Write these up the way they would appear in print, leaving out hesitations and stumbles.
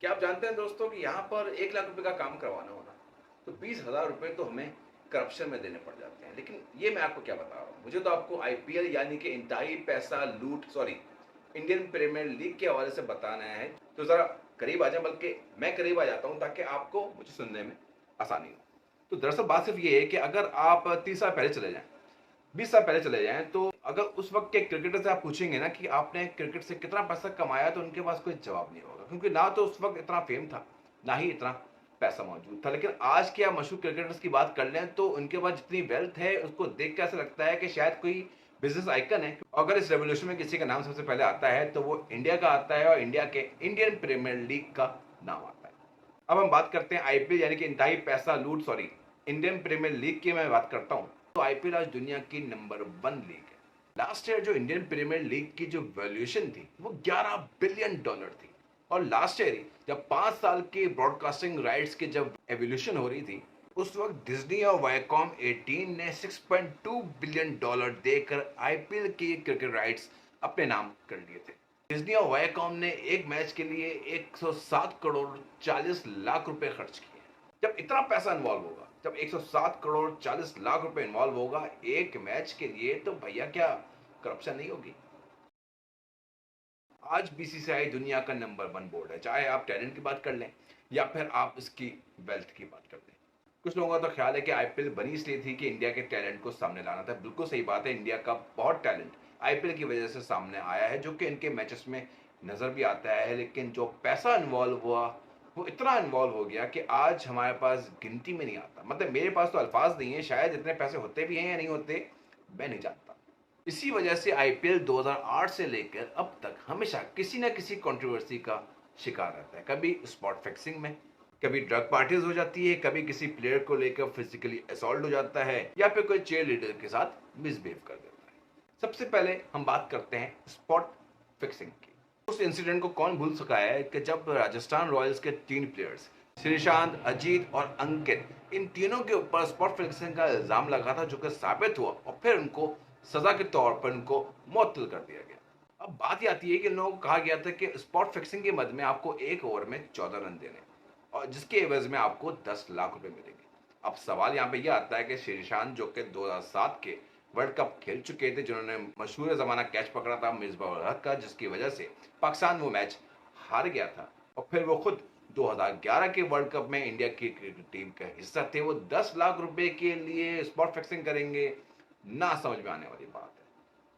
क्या आप जानते हैं दोस्तों कि यहाँ पर 1 लाख रुपए का काम करवाना होना तो 20,000 रुपए तो हमें करप्शन में देने पड़ जाते हैं। लेकिन ये मैं आपको क्या बता रहा हूँ, मुझे तो आपको आईपीएल यानी कि इंतहाई पैसा लूट इंडियन प्रीमियर लीग के हवाले से बताना है। तो जरा करीब आ जाए, बल्कि मैं करीब आ जाता हूँ ताकि आपको मुझे सुनने में आसानी हो। तो दरअसल बात सिर्फ ये है कि अगर आप 30 साल पहले चले जाएं, 20 साल पहले चले जाएं, तो अगर उस वक्त के क्रिकेटर से आप पूछेंगे ना कि आपने क्रिकेट से कितना पैसा कमाया, तो उनके पास कोई जवाब नहीं होगा, क्योंकि ना तो उस वक्त इतना फेम था, ना ही इतना पैसा मौजूद था। लेकिन आज के आप मशहूर क्रिकेटर्स की बात कर लें तो उनके पास जितनी वेल्थ है उसको देख के ऐसा लगता है कि शायद कोई बिजनेस आइकन है। अगर इस रेवोल्यूशन में किसी का नाम सबसे पहले आता है तो वो इंडिया का आता है, और इंडिया के इंडियन प्रीमियर लीग का नाम आता है। अब हम बात करते हैं आईपीएल यानी कि इंतहाई पैसा लूट इंडियन प्रीमियर लीग की मैं बात करता हूँ। तो आईपीएल आज दुनिया की नंबर 1 लीग है। लास्ट ईयर जो इंडियन प्रीमियर लीग की जो वैल्यूएशन थी वो $11 बिलियन थी। और लास्ट ईयर ही जब 5 साल के ब्रॉडकास्टिंग राइट्स की जब एवोल्यूशन हो रही थी, उस वक्त डिज्नी और वायकॉम 18 ने $6.2 बिलियन देकर आईपीएल के क्रिकेट राइट्स अपने नाम कर लिए थे। डिज्नी और वायकॉम ने एक मैच के लिए 107 करोड़ 40 लाख रुपए खर्च किए। जब इतना पैसा इन्वॉल्व होगा, जब 107 करोड़ 40 लाख रुपए इन्वॉल्व होगा एक मैच के लिए, तो भैया क्या करप्शन नहीं होगी? आज बीसीसीआई दुनिया का नंबर 1 बोर्ड है, चाहे आप टैलेंट की बात कर लें या फिर आप इसकी वेल्थ की बात कर लें। कुछ लोगों का तो ख्याल है कि आईपीएल बनी इसलिए थी कि इंडिया के टैलेंट को सामने लाना था। बिल्कुल सही बात है, इंडिया का बहुत टैलेंट आईपीएल की वजह से सामने आया है, जो कि इनके मैचेस में नजर भी आता है। लेकिन जो पैसा इन्वॉल्व हुआ वो इतना इन्वॉल्व हो गया कि आज हमारे पास गिनती में नहीं आता। मतलब मेरे पास तो अल्फाज नहीं है, शायद इतने पैसे होते भी हैं या नहीं होते, मैं नहीं जानता। इसी वजह से आईपीएल 2008 से लेकर अब तक हमेशा किसी न किसी कंट्रोवर्सी का शिकार रहता है। कभी स्पॉट फिक्सिंग में, कभी ड्रग पार्टीज हो जाती है, कभी किसी प्लेयर को लेकर फिजिकली असॉल्ट हो जाता है, या फिर कोई चीयर लीडर के साथ मिसबिहेव कर देता है। सबसे पहले हम बात करते हैं स्पॉट फिक्सिंग की। उस इंसिडेंट को कौन भूल सका है कि जब राजस्थान रॉयल्स के 3 प्लेयर्स श्रीशांत, अजीत और अंकित, इन तीनों के ऊपर स्पॉट फिक्सिंग का इल्जाम लगा था, जो कि साबित हुआ और फिर उनको सजा के तौर पर उनको मुअत्तल कर दिया गया। अब बात ये आती है कि इन लोगों को कहा गया था कि स्पॉट फिक्सिंग के मद में आपको एक ओवर में 14 रन देने, और जिसके एवज में आपको 10 लाख रुपए मिलेंगे। अब सवाल यहाँ पे यह आता है कि श्रीशांत, जो कि 2007 के वर्ल्ड कप खेल चुके थे, जिन्होंने मशहूर जमाना कैच पकड़ा था मिसबाह उल हक का, जिसकी वजह से पाकिस्तान वो मैच हार गया था, और फिर वो खुद 2011 के वर्ल्ड कप में इंडिया की क्रिकेट टीम का हिस्सा थे, वो 10 लाख रुपए के लिए स्पॉट फिक्सिंग करेंगे? ना समझ में आने वाली बात है।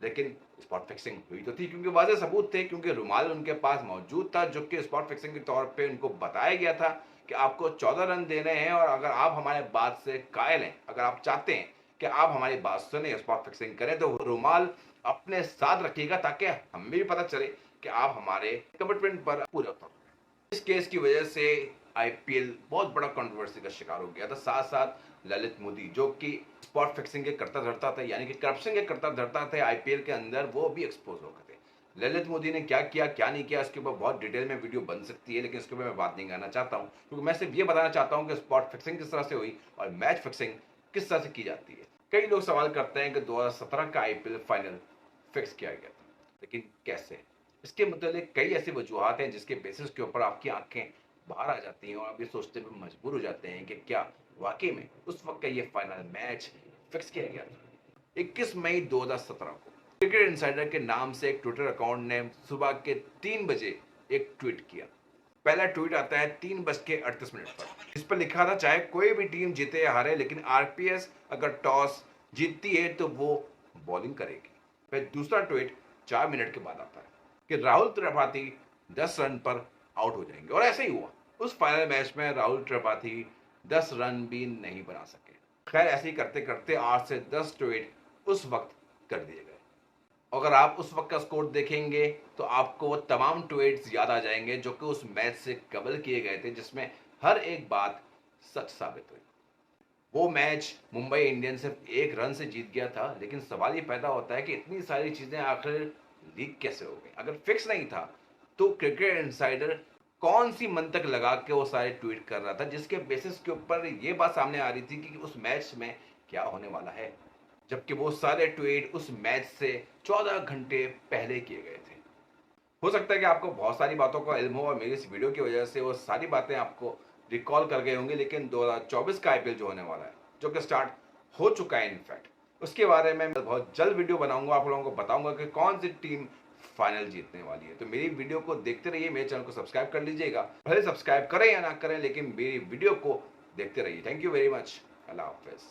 लेकिन स्पॉट फिक्सिंग हुई तो थी, क्योंकि वाज़ेह सबूत थे, क्योंकि रुमाल उनके पास मौजूद था, जो कि स्पॉट फिक्सिंग के तौर पे उनको बताया गया था कि आपको 14 रन देने हैं, और अगर आप हमारे बात से कायल हैं, अगर आप चाहते हैं कि आप हमारी बात सुने, स्पॉट फिक्सिंग करें, तो रुमाल अपने साथ रखिएगा, ताकि हमें भी पता चले कि आप हमारे कमिटमेंट पर पूरे उतर। इस केस की वजह से आईपीएल बहुत बड़ा कंट्रोवर्सी का शिकार हो गया था। साथ साथ ललित मोदी, जो कि स्पॉट फिक्सिंग के करता धरता थे, यानी कि करप्शन के करता धरता थे आईपीएल के अंदर, वो भी एक्सपोज हो गए थे। ललित मोदी ने क्या किया क्या नहीं किया, इसके ऊपर बहुत डिटेल में वीडियो बन सकती है, लेकिन इसके ऊपर मैं बात नहीं करना चाहता हूँ, क्योंकि मैं सिर्फ ये बताना चाहता हूँ कि स्पॉट फिक्सिंग किस तरह से हुई और मैच फिक्सिंग किस तरह से की जाती है। कई लोग सवाल करते हैं कि 2017 का आईपीएल फाइनल फिक्स किया गया था, लेकिन कैसे? इसके मुतालिक कई ऐसी वजूहत हैं जिसके बेसिस के ऊपर आपकी आंखें बाहर आ जाती हैं, और आप ये सोचते हुए मजबूर हो जाते हैं कि क्या वाकई में उस वक्त का ये फाइनल मैच फिक्स किया गया था। 21 मई 2017 को क्रिकेट इनसाइडर के नाम से एक ट्विटर अकाउंट ने सुबह के 3 बजे एक ट्वीट किया। पहला ट्वीट आता है 3:38 पर। इस पर लिखा था, चाहे कोई भी टीम जीते या हारे, लेकिन आरपीएस अगर टॉस जीतती है तो वो बॉलिंग करेगी। फिर दूसरा ट्वीट 4 मिनट के बाद आता है कि राहुल त्रिपाठी 10 रन पर आउट हो जाएंगे, और ऐसा ही हुआ। उस फाइनल मैच में राहुल त्रिपाठी 10 रन भी नहीं बना सके। खैर, ऐसे ही करते करते 8 से 10 ट्वीट उस वक्त कर दिए गए। अगर आप उस वक्त का स्कोर देखेंगे तो आपको वो तमाम ट्वीट्स याद आ जाएंगे जो कि उस मैच से कबल किए गए थे, जिसमें हर एक बात सच साबित हुई। वो मैच मुंबई इंडियंस सिर्फ 1 रन से जीत गया था, लेकिन सवाल ये पैदा होता है कि इतनी सारी चीजें आखिर लीक कैसे हो गई? अगर फिक्स नहीं था तो क्रिकेट इनसाइडर कौन सी मंतक लगा के वो सारे ट्वीट कर रहा था, जिसके बेसिस के ऊपर ये बात सामने आ रही थी कि उस मैच में क्या होने वाला है, जबकि वो सारे ट्वीट उस मैच से 14 घंटे पहले किए गए थे। हो सकता है कि आपको बहुत सारी बातों का इल्म हो और मेरी इस वीडियो की वजह से वो सारी बातें आपको रिकॉल कर गए होंगे, लेकिन 2024 का आईपीएल जो होने वाला है, जो कि स्टार्ट हो चुका है इनफैक्ट, उसके बारे में मैं बहुत जल्द वीडियो बनाऊंगा, आप लोगों को बताऊंगा कि कौन सी टीम फाइनल जीतने वाली है। तो मेरी वीडियो को देखते रहिए, मेरे चैनल को सब्सक्राइब कर लीजिएगा, भले सब्सक्राइब करें या ना करें, लेकिन मेरी वीडियो को देखते रहिए। Thank you very much. Allah Hafiz.